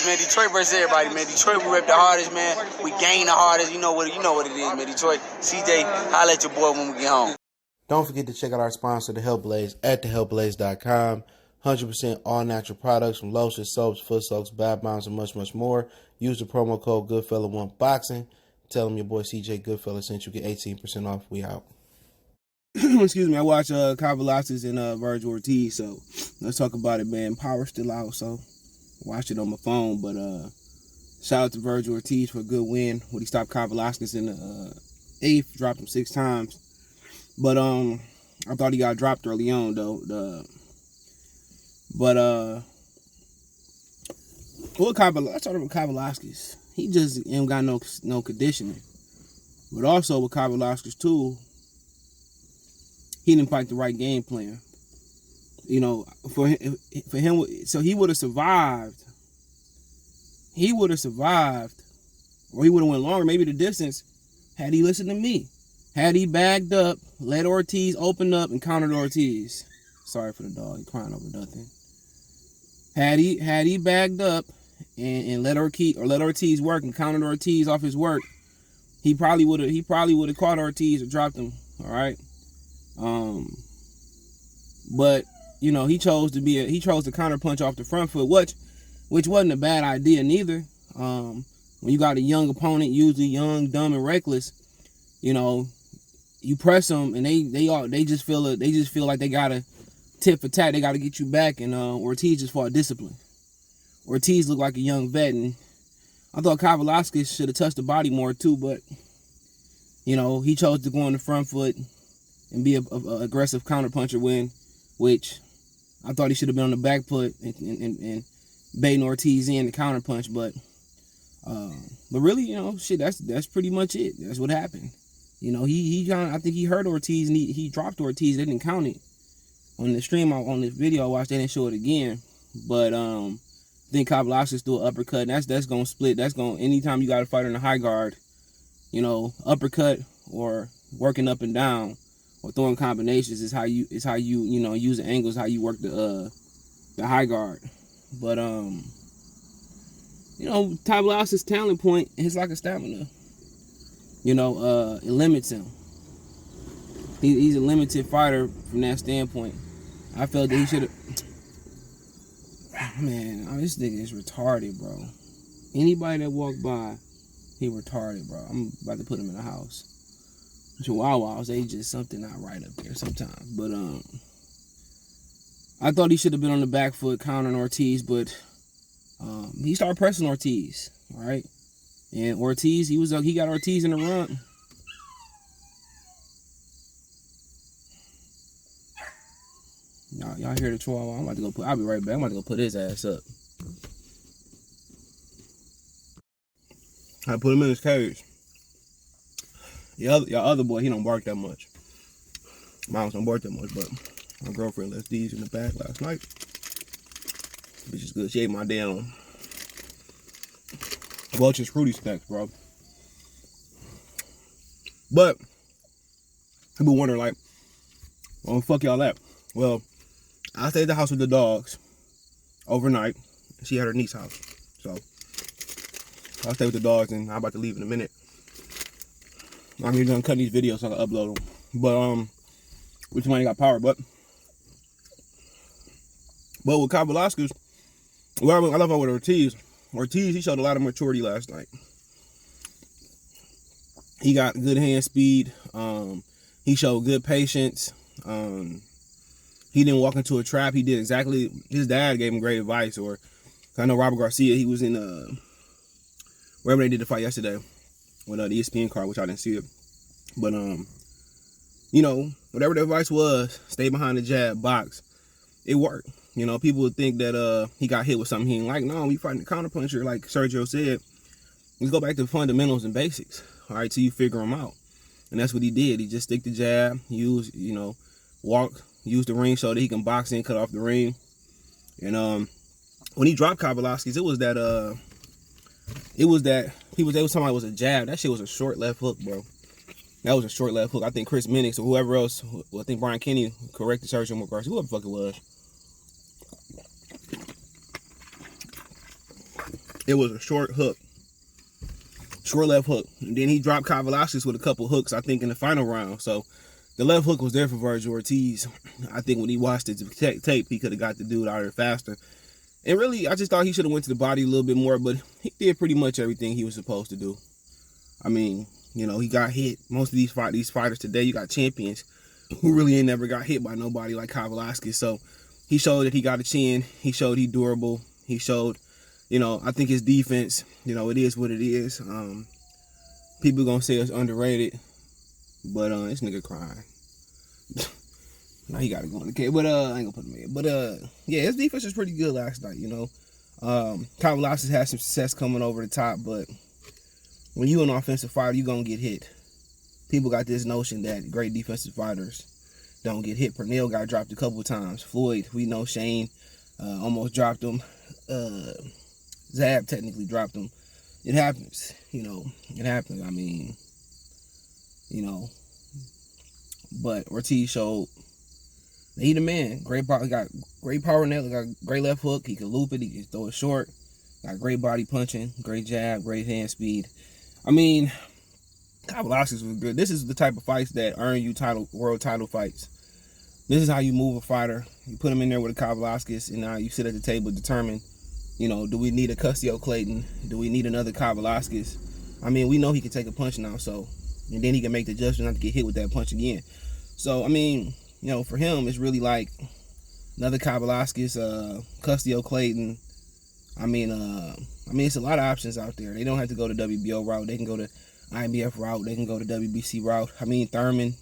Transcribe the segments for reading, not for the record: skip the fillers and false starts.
man. Detroit versus everybody, man. Detroit, we rep the hardest, man. We gain the hardest. You know what it is, man. Detroit, CJ, holla at your boy when we get home. Don't forget to check out our sponsor, The Health Blaze, at thehealthblaze.com. 100% all natural products from lotions, soaps, foot soaks, bath bombs, and much, much more. Use the promo code Goodfella1Boxing. Tell them your boy CJ Goodfella sent you. Get 18% off. We out. Excuse me. I watched Kavaliauskas and Vergil Ortiz, so let's talk about it, man. Power's still out, so watched it on my phone. But shout out to Vergil Ortiz for a good win when he stopped Kavaliauskas in the 8th, dropped him 6 times. But I thought he got dropped early on though. I started with Kavaliauskas. He just ain't got no conditioning. But also with Kavaliauskas too, he didn't fight the right game plan. You know, for him, so he would have survived. He would have survived, or he would have went longer, maybe the distance, had he listened to me. Had he bagged up, let Ortiz open up and countered Ortiz. Sorry for the dog, he crying over nothing. Had he bagged up and let Ortiz work and countered Ortiz off his work, he probably would have caught Ortiz or dropped him. All right. But you know, he chose to counter punch off the front foot, which wasn't a bad idea neither. When you got a young opponent, usually young, dumb, and reckless, you know, you press them and they just feel like they gotta tit for tat, they gotta get you back, and Ortiz just fought discipline. Ortiz looked like a young vet, and I thought Kavaliauskas should have touched the body more too, but you know, he chose to go on the front foot and be a aggressive counter puncher which I thought he should have been on the back foot and baiting Ortiz in the counter punch, but really, you know, shit, that's pretty much it. That's what happened. You know, I think he hurt Ortiz and he dropped Ortiz. They didn't count it on the stream. On this video I watched, they didn't show it again. But I think Kavaliauskas do an uppercut, and that's gonna split. That's gonna, anytime you got a fighter in the high guard, you know, uppercut or working up and down or throwing combinations is how you you know, use the angles, how you work the high guard. But you know, Kavaliauskas' talent point is like a stamina. You know, it limits him. He's a limited fighter from that standpoint. I felt that he should have. Man, this nigga is retarded, bro. Anybody that walked by, he retarded, bro. I'm about to put him in the house. Chihuahuas, they just something not right up there sometimes. But I thought he should have been on the back foot countering Ortiz, but he started pressing Ortiz, right? And Ortiz, he got Ortiz in the run. Y'all hear the Chihuahua? I'll be right back. I'm about to go put his ass up. I put him in his cage. Your other boy, he don't bark that much. Mine don't bark that much, but my girlfriend left these in the bag last night. Bitch is good. She ate my damn Welch's Fruity Snacks, bro. But people wondering, like, well, fuck y'all at? Well, I stayed at the house with the dogs overnight. She had her niece's house. So I stayed with the dogs, and I'm about to leave in a minute. I'm even done cutting these videos so I can upload them. But which one got power, but with Kavaliauskas, well, I love how with Ortiz, he showed a lot of maturity last night. He got good hand speed. He showed good patience. He didn't walk into a trap. He did exactly, his dad gave him great advice. Or I know Robert Garcia, he was in wherever they did the fight yesterday with the ESPN card, which I didn't see it. But you know, whatever the advice was, stay behind the jab, box. It worked. You know, people would think that he got hit with something he didn't like. No, we fighting the counterpuncher, like Sergio said. Let's go back to fundamentals and basics, all right, till you figure them out. And that's what he did. He just stick the jab, use, you know, walk, use the ring so that he can box in, cut off the ring. And when he dropped Kavaliauskas, it was that they was talking about it was a jab. That shit was a short left hook, bro. That was a short left hook. I think Chris Minix or whoever else, I think Brian Kenny corrected Sergio Garcia, whoever the fuck it was. It was a short hook. Short left hook. And then he dropped Kavaliauskas with a couple hooks, I think, in the final round. So the left hook was there for Vergil Ortiz. I think when he watched his tape, he could have got the dude out of there faster. And really, I just thought he should have went to the body a little bit more, but he did pretty much everything he was supposed to do. I mean, you know, he got hit. Most of these fighters today, you got champions who really ain't never got hit by nobody like Kavaliauskas. So he showed that he got a chin. He showed he durable. He showed, you know, I think his defense, you know, it is what it is. People gonna say it's underrated, but this nigga crying. Now he gotta go in the cage, but I ain't gonna put him in. But yeah, his defense was pretty good last night, you know. Kavaliauskas had some success coming over the top, but when you an offensive fighter, you gonna get hit. People got this notion that great defensive fighters don't get hit. Pernell got dropped a couple of times. Floyd, we know Shane almost dropped him. Zab technically dropped him. It happens, you know. It happens. I mean, you know. But Ortiz showed that he the man. Great power. He got great power now. He got great left hook. He can loop it. He can throw it short. Got great body punching. Great jab. Great hand speed. I mean, Kavaliauskas was good. This is the type of fights that earn you world title fights. This is how you move a fighter. You put him in there with a Kavaliauskas, and now you sit at the table determine, you know, do we need a Custio Clayton? Do we need another Kavaliauskas? I mean, we know he can take a punch now, so, and then he can make the judgment not to get hit with that punch again. So, I mean, you know, for him, it's really like another Kavaliauskas, Custio Clayton. I mean, it's a lot of options out there. They don't have to go the WBO route. They can go the IBF route. They can go the WBC route. I mean, Thurman,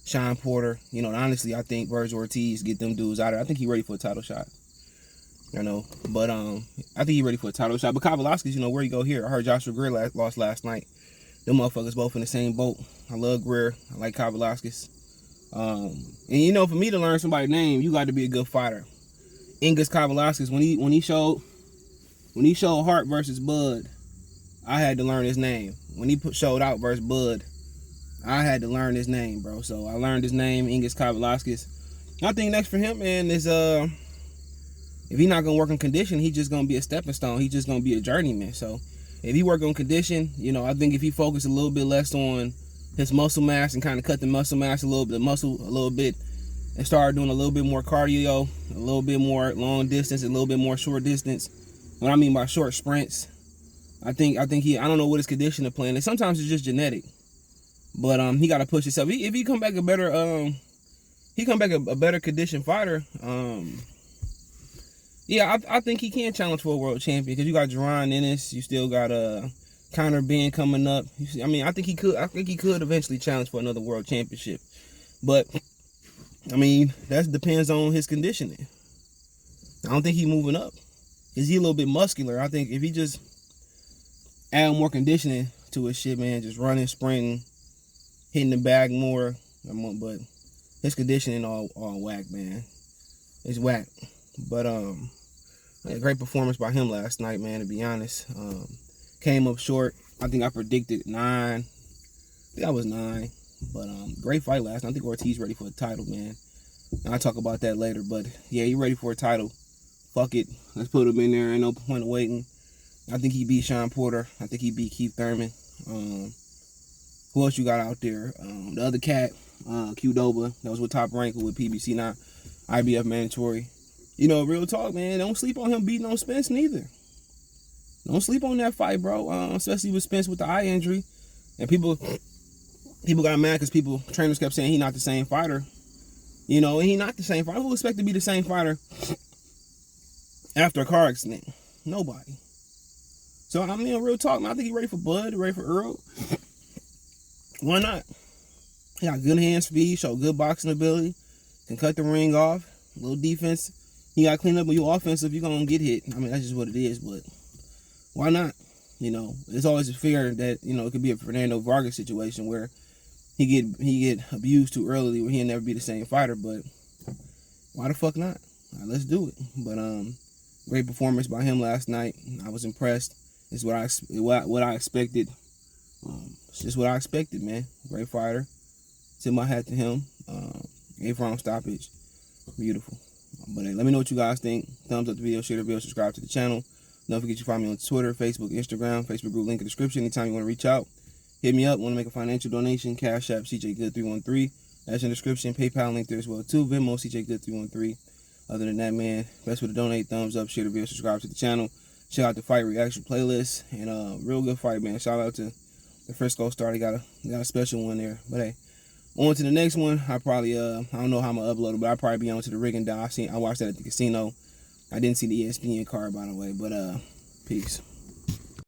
Sean Porter. You know, honestly, I think Vergil Ortiz get them dudes out of there. I think he's ready for a title shot. You know, but I think he's ready for a title shot. But Kavaliauskas, you know, where you go here? I heard Joshua Greer lost last night. Them motherfuckers both in the same boat. I love Greer. I like Kavaliauskas. And you know, for me to learn somebody's name, you got to be a good fighter. Ingus Kavaliauskas, when he showed Hart versus Bud, I had to learn his name. When he showed out versus Bud, I had to learn his name, bro. So I learned his name, Ingus Kavaliauskas. I think next for him, man, is if he's not gonna work on condition, he's just gonna be a stepping stone. He's just gonna be a journeyman. So if he work on condition, you know, I think if he focus a little bit less on his muscle mass and kind of cut the muscle mass a little bit, and start doing a little bit more cardio, a little bit more long distance, a little bit more short distance. What I mean by short sprints, I think I don't know what his conditioning plan is. Sometimes it's just genetic, but he got to push himself. If he come back a better, a better conditioned fighter. Yeah, I think he can challenge for a world champion because you got Jerron Ennis, you still got Conor Ben coming up. I mean, I think he could eventually challenge for another world championship, but I mean that depends on his conditioning. I don't think he's moving up. Is he a little bit muscular? I think if he just add more conditioning to his shit, man, just running, sprinting, hitting the bag more, but his conditioning all whack, man. It's whack. But a great performance by him last night, man, to be honest. Came up short. I think I predicted 9. I think I was 9. But great fight last night. I think Ortiz ready for a title, man. And I'll talk about that later. But yeah, he ready for a title. Fuck it. Let's put him in there. Ain't no point of waiting. I think he beat Sean Porter. I think he beat Keith Thurman. Who else you got out there? The other cat, Qdoba, that was with Top Rank with PBC, not IBF mandatory. You know, real talk, man. Don't sleep on him beating on Spence neither. Don't sleep on that fight, bro. Especially with Spence with the eye injury. And people got mad because trainers kept saying he not the same fighter. You know, and he not the same fighter. Who expect to be the same fighter after a car accident? Nobody. So, I mean, real talk, man. I think he's ready for Bud, ready for Earl. Why not? He got good hand speed, show good boxing ability, can cut the ring off, a little defense. You got to clean up when you're offensive, you're going to get hit. I mean, that's just what it is, but why not? You know, it's always a fear that, you know, it could be a Fernando Vargas situation where he get abused too early where he'll never be the same fighter, but why the fuck not? All right, let's do it. But great performance by him last night. I was impressed. It's what I expected. It's just what I expected, man. Great fighter. Tip my hat to him. 8th round stoppage. Beautiful. But hey, let me know what you guys think. Thumbs up the video, share the video, subscribe to the channel. Don't forget you find me on Twitter, Facebook, Instagram, Facebook group link in the description. Anytime you want to reach out, hit me up. Want to make a financial donation? Cash App CJGood313. That's in the description. PayPal link there as well too. Venmo CJGood313. Other than that, man, best way to donate. Thumbs up, share the video, subscribe to the channel. Check out the fight reaction playlist. And real good fight, man. Shout out to the Frisco Star. They got a special one there. But hey, on to the next one. I probably I don't know how I'm gonna upload it, but I'll probably be on to the Rigging Down. I watched that at the casino. I didn't see the ESPN card, by the way, but peace.